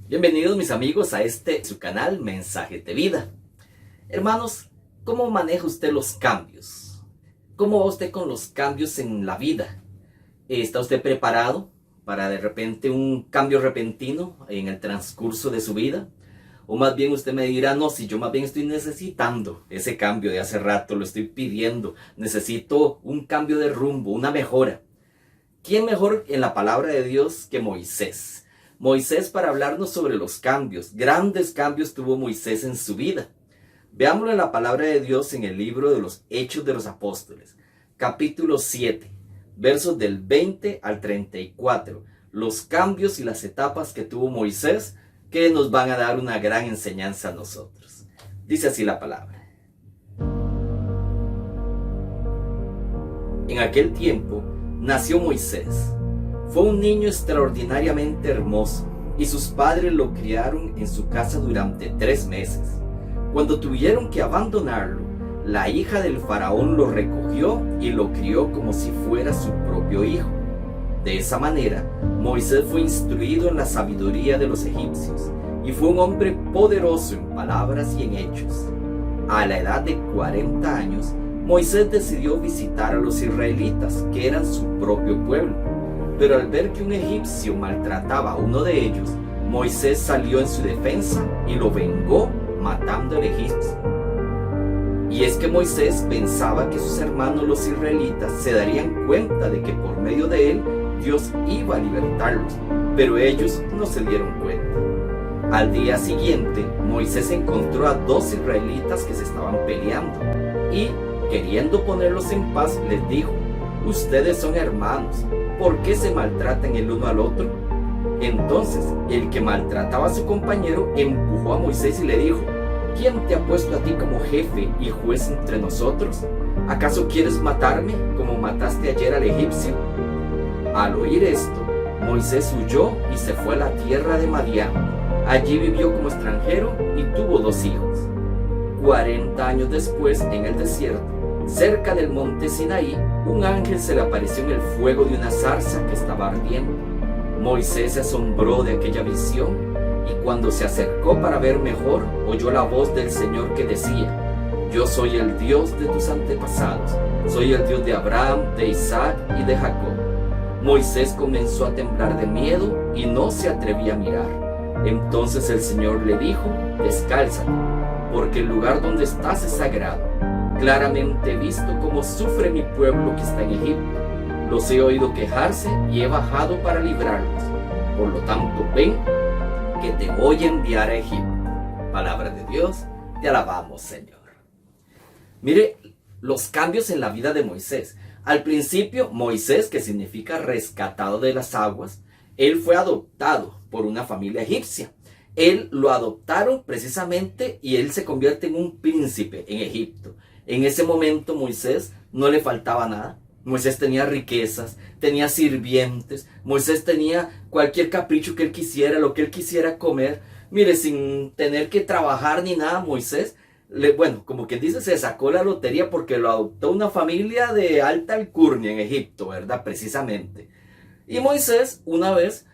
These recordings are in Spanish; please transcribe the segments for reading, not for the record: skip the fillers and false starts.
Bienvenidos mis amigos a su canal Mensaje de Vida. Hermanos, ¿cómo maneja usted los cambios? ¿Cómo va usted con los cambios en la vida? ¿Está usted preparado para de repente un cambio repentino en el transcurso de su vida? O más bien usted me dirá, no, si yo más bien estoy necesitando ese cambio de hace rato, lo estoy pidiendo, necesito un cambio de rumbo, una mejora. ¿Quién mejor en la palabra de Dios que Moisés? Moisés para hablarnos sobre los cambios. Grandes cambios tuvo Moisés en su vida. Veámoslo en la palabra de Dios en el libro de los Hechos de los Apóstoles, capítulo 7, versos del 20 al 34. Los cambios y las etapas que tuvo Moisés que nos van a dar una gran enseñanza a nosotros. Dice así la palabra. En aquel tiempo nació Moisés. Fue un niño extraordinariamente hermoso y sus padres lo criaron en su casa durante 3 meses. Cuando tuvieron que abandonarlo, la hija del faraón lo recogió y lo crió como si fuera su propio hijo. De esa manera, Moisés fue instruido en la sabiduría de los egipcios y fue un hombre poderoso en palabras y en hechos. A la edad de 40 años, Moisés decidió visitar a los israelitas, que eran su propio pueblo. Pero al ver que un egipcio maltrataba a uno de ellos, Moisés salió en su defensa y lo vengó matando al egipcio. Y es que Moisés pensaba que sus hermanos los israelitas se darían cuenta de que por medio de él Dios iba a libertarlos, pero ellos no se dieron cuenta. Al día siguiente, Moisés encontró a 2 israelitas que se estaban peleando y, queriendo ponerlos en paz, les dijo: ustedes son hermanos, ¿por qué se maltratan el uno al otro? Entonces el que maltrataba a su compañero empujó a Moisés y le dijo: ¿quién te ha puesto a ti como jefe y juez entre nosotros? ¿Acaso quieres matarme como mataste ayer al egipcio? Al oír esto, Moisés huyó y se fue a la tierra de Madián. Allí vivió como extranjero y tuvo 2 hijos. 40 años después, en el desierto, cerca del monte Sinaí, un ángel se le apareció en el fuego de una zarza que estaba ardiendo. Moisés se asombró de aquella visión y cuando se acercó para ver mejor, oyó la voz del Señor que decía: yo soy el Dios de tus antepasados, soy el Dios de Abraham, de Isaac y de Jacob. Moisés comenzó a temblar de miedo y no se atrevía a mirar. Entonces el Señor le dijo: descálzate, porque el lugar donde estás es sagrado. Claramente he visto cómo sufre mi pueblo que está en Egipto. Los he oído quejarse y he bajado para librarlos. Por lo tanto, ven, que te voy a enviar a Egipto. Palabra de Dios, te alabamos, Señor. Mire los cambios en la vida de Moisés. Al principio, Moisés, que significa rescatado de las aguas, él fue adoptado por una familia egipcia. Él lo adoptaron precisamente y él se convierte en un príncipe en Egipto. En ese momento Moisés no le faltaba nada. Moisés tenía riquezas, tenía sirvientes. Moisés tenía cualquier capricho que él quisiera, lo que él quisiera comer. Mire, sin tener que trabajar ni nada, Moisés, como quien dice, se sacó la lotería porque lo adoptó una familia de alta alcurnia en Egipto, ¿verdad? Precisamente. Y Moisés, una vez,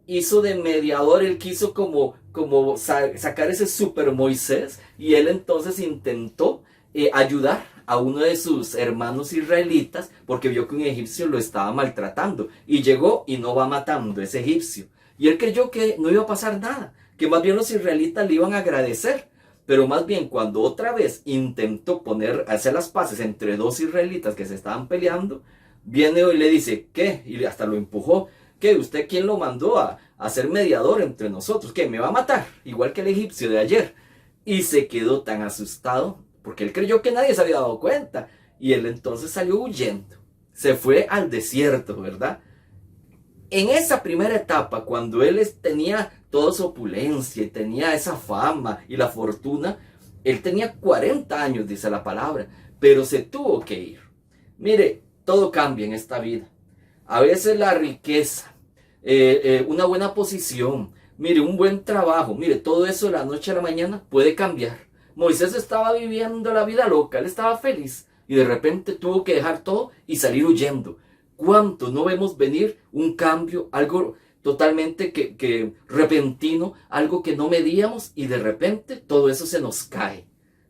hizo de mediador. Él quiso como sacar ese super Moisés, y él entonces intentó ayudar a uno de sus hermanos israelitas porque vio que un egipcio lo estaba maltratando y llegó y no va matando a ese egipcio, y él creyó que no iba a pasar nada, que más bien los israelitas le iban a agradecer. Pero más bien cuando otra vez intentó hacer las paces entre 2 israelitas que se estaban peleando, viene y le dice: ¿qué? Y hasta lo empujó: ¿qué? ¿Usted quién lo mandó a ser mediador entre nosotros? ¿Qué? ¿Me va a matar? Igual que el egipcio de ayer. Y se quedó tan asustado porque él creyó que nadie se había dado cuenta. Y él entonces salió huyendo. Se fue al desierto, ¿verdad? En esa primera etapa, cuando él tenía toda su opulencia y tenía esa fama y la fortuna, él tenía 40 años, dice la palabra, pero se tuvo que ir. Mire, todo cambia en esta vida. A veces la riqueza, una buena posición, mire, un buen trabajo, mire, todo eso de la noche a la mañana puede cambiar. Moisés estaba viviendo la vida loca, él estaba feliz y de repente tuvo que dejar todo y salir huyendo. ¿Cuánto no vemos venir un cambio, algo totalmente que repentino, algo que no medíamos y de repente todo eso se nos cae.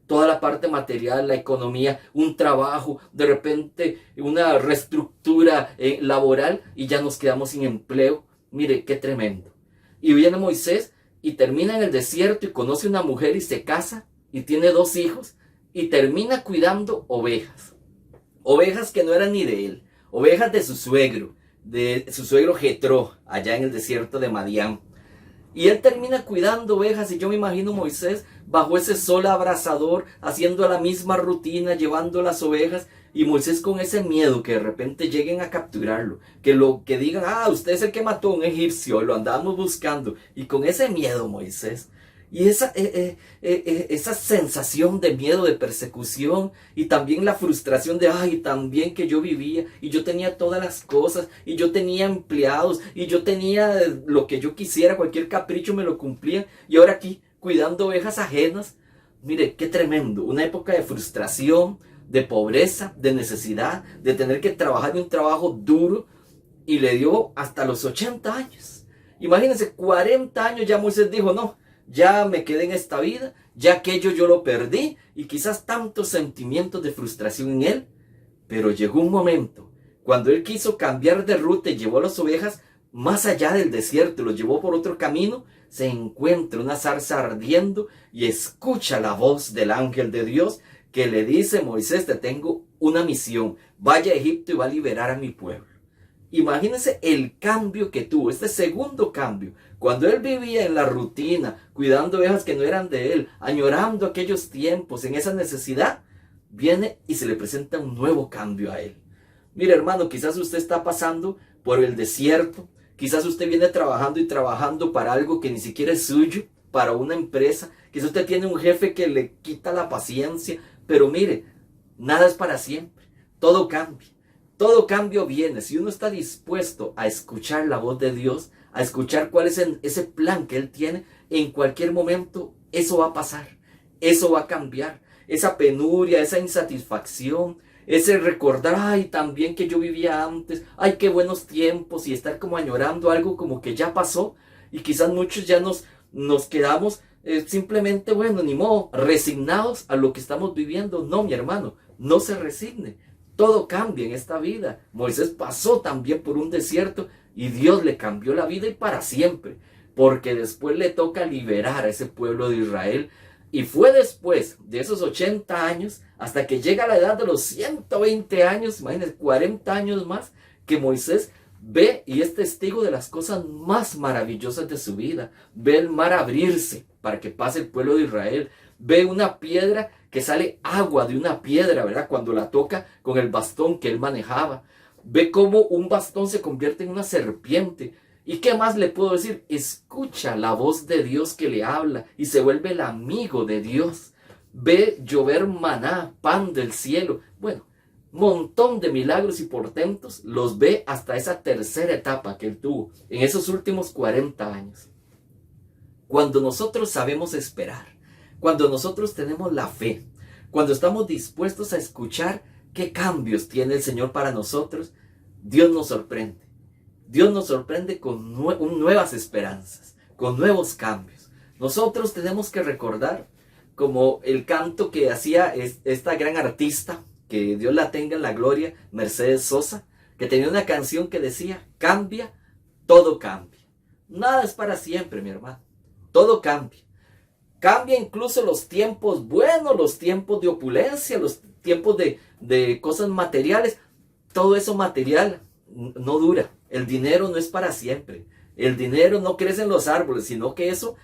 Toda la parte material, la economía, un trabajo, de repente una reestructura laboral y ya nos quedamos sin empleo. Mire, qué tremendo. Y viene Moisés y termina en el desierto y conoce una mujer y se casa y tiene 2 hijos y termina cuidando ovejas. Ovejas que no eran ni de él, ovejas de su suegro Jetro, allá en el desierto de Madián. Y él termina cuidando ovejas y yo me imagino Moisés bajo ese sol abrasador, haciendo la misma rutina, llevando las ovejas, y Moisés con ese miedo que de repente lleguen a capturarlo, que digan, usted es el que mató a un egipcio, lo andábamos buscando, y con ese miedo Moisés, y esa sensación de miedo, de persecución, y también la frustración de, también que yo vivía, y yo tenía todas las cosas, y yo tenía empleados, y yo tenía lo que yo quisiera, cualquier capricho me lo cumplían, y ahora aquí, cuidando ovejas ajenas. Mire, qué tremendo, una época de frustración, de pobreza, de necesidad, de tener que trabajar en un trabajo duro, y le dio hasta los 80 años. Imagínense, 40 años ya Moisés dijo, no, ya me quedé en esta vida, ya aquello yo lo perdí, y quizás tantos sentimientos de frustración en él, pero llegó un momento, cuando él quiso cambiar de ruta y llevó a las ovejas más allá del desierto, los llevó por otro camino, se encuentra una zarza ardiendo y escucha la voz del ángel de Dios que le dice, Moisés, te tengo una misión, vaya a Egipto y va a liberar a mi pueblo. Imagínense el cambio que tuvo, este segundo cambio. Cuando él vivía en la rutina, cuidando ovejas que no eran de él, añorando aquellos tiempos, en esa necesidad, viene y se le presenta un nuevo cambio a él. Mire, hermano, quizás usted está pasando por el desierto, quizás usted viene trabajando y trabajando para algo que ni siquiera es suyo, para una empresa, quizás usted tiene un jefe que le quita la paciencia, pero mire, nada es para siempre, todo cambia. Todo cambio viene, si uno está dispuesto a escuchar la voz de Dios, a escuchar cuál es ese plan que Él tiene, en cualquier momento eso va a pasar, eso va a cambiar. Esa penuria, esa insatisfacción, ese recordar, también que yo vivía antes, qué buenos tiempos, y estar como añorando algo como que ya pasó, y quizás muchos ya nos quedamos simplemente, ni modo, resignados a lo que estamos viviendo. No, mi hermano, no se resigne. Todo cambia en esta vida. Moisés pasó también por un desierto y Dios le cambió la vida y para siempre. Porque después le toca liberar a ese pueblo de Israel. Y fue después de esos 80 años, hasta que llega a la edad de los 120 años, imagínense, 40 años más, que Moisés ve y es testigo de las cosas más maravillosas de su vida. Ve el mar abrirse para que pase el pueblo de Israel. Ve una piedra que sale agua de una piedra, ¿verdad? Cuando la toca con el bastón que él manejaba. Ve cómo un bastón se convierte en una serpiente. ¿Y qué más le puedo decir? Escucha la voz de Dios que le habla y se vuelve el amigo de Dios. Ve llover maná, pan del cielo. Montón de milagros y portentos los ve hasta esa tercera etapa que él tuvo en esos últimos 40 años. Cuando nosotros sabemos esperar, cuando nosotros tenemos la fe, cuando estamos dispuestos a escuchar qué cambios tiene el Señor para nosotros, Dios nos sorprende. Dios nos sorprende con nuevas esperanzas, con nuevos cambios. Nosotros tenemos que recordar, como el canto que hacía esta gran artista, que Dios la tenga en la gloria, Mercedes Sosa, que tenía una canción que decía, cambia, todo cambia. Nada es para siempre, mi hermano. Todo cambia. Cambia incluso los tiempos buenos, los tiempos de opulencia, los tiempos de cosas materiales. Todo eso material no dura. El dinero no es para siempre. El dinero no crece en los árboles, sino que eso,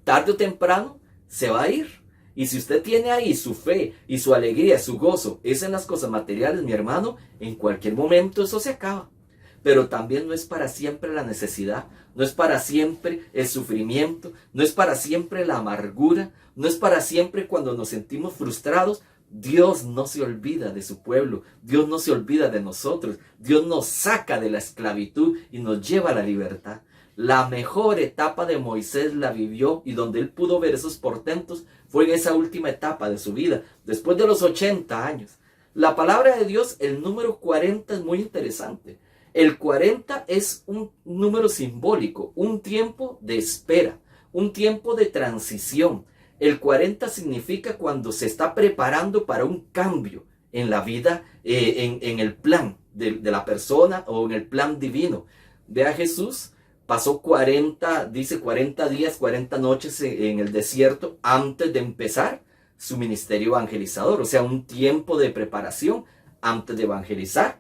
tarde o temprano, se va a ir. Y si usted tiene ahí su fe y su alegría, su gozo, es en las cosas materiales, mi hermano, en cualquier momento eso se acaba. Pero también no es para siempre la necesidad, no es para siempre el sufrimiento, no es para siempre la amargura, no es para siempre cuando nos sentimos frustrados. Dios no se olvida de su pueblo, Dios no se olvida de nosotros, Dios nos saca de la esclavitud y nos lleva a la libertad. La mejor etapa de Moisés la vivió y donde él pudo ver esos portentos fue en esa última etapa de su vida, después de los 80 años. La palabra de Dios, el número 40 es muy interesante. El 40 es un número simbólico, un tiempo de espera, un tiempo de transición. El 40 significa cuando se está preparando para un cambio en la vida, en el plan de la persona o en el plan divino. Ve a Jesús, pasó 40, dice 40 días, 40 noches en el desierto antes de empezar su ministerio evangelizador. O sea, un tiempo de preparación antes de evangelizar.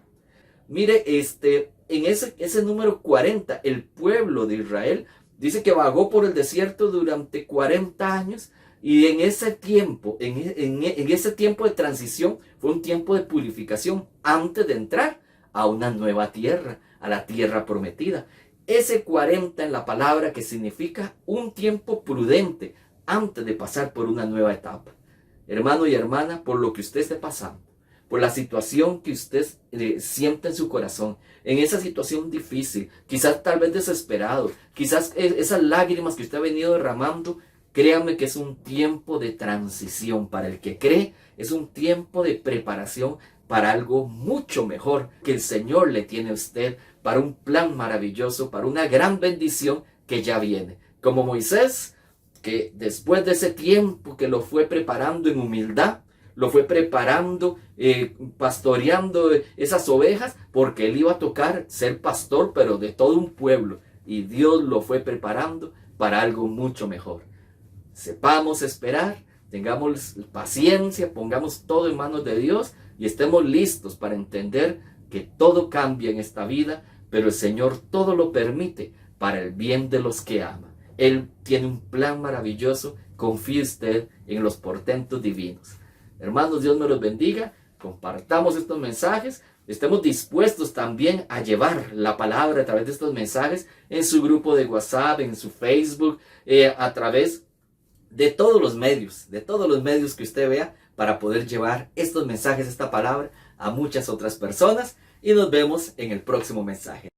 Mire, en ese número 40, el pueblo de Israel dice que vagó por el desierto durante 40 años. Y en ese tiempo, en ese tiempo de transición, fue un tiempo de purificación antes de entrar a una nueva tierra, a la tierra prometida. Ese 40 en la palabra que significa un tiempo prudente antes de pasar por una nueva etapa. Hermano y hermana, por lo que usted esté pasando, por la situación que usted siente en su corazón, en esa situación difícil, quizás tal vez desesperado, quizás esas lágrimas que usted ha venido derramando, créanme que es un tiempo de transición para el que cree, es un tiempo de preparación para algo mucho mejor que el Señor le tiene a usted, para un plan maravilloso, para una gran bendición que ya viene. Como Moisés, que después de ese tiempo que lo fue preparando en humildad, lo fue preparando, pastoreando esas ovejas, porque él iba a tocar ser pastor, pero de todo un pueblo. Y Dios lo fue preparando para algo mucho mejor. Sepamos esperar, tengamos paciencia, pongamos todo en manos de Dios y estemos listos para entender que todo cambia en esta vida, pero el Señor todo lo permite para el bien de los que ama. Él tiene un plan maravilloso, confíe usted en los portentos divinos. Hermanos, Dios me los bendiga, compartamos estos mensajes, estemos dispuestos también a llevar la palabra a través de estos mensajes en su grupo de WhatsApp, en su Facebook, a través de todos los medios que usted vea, para poder llevar estos mensajes, esta palabra, a muchas otras personas. Y nos vemos en el próximo mensaje.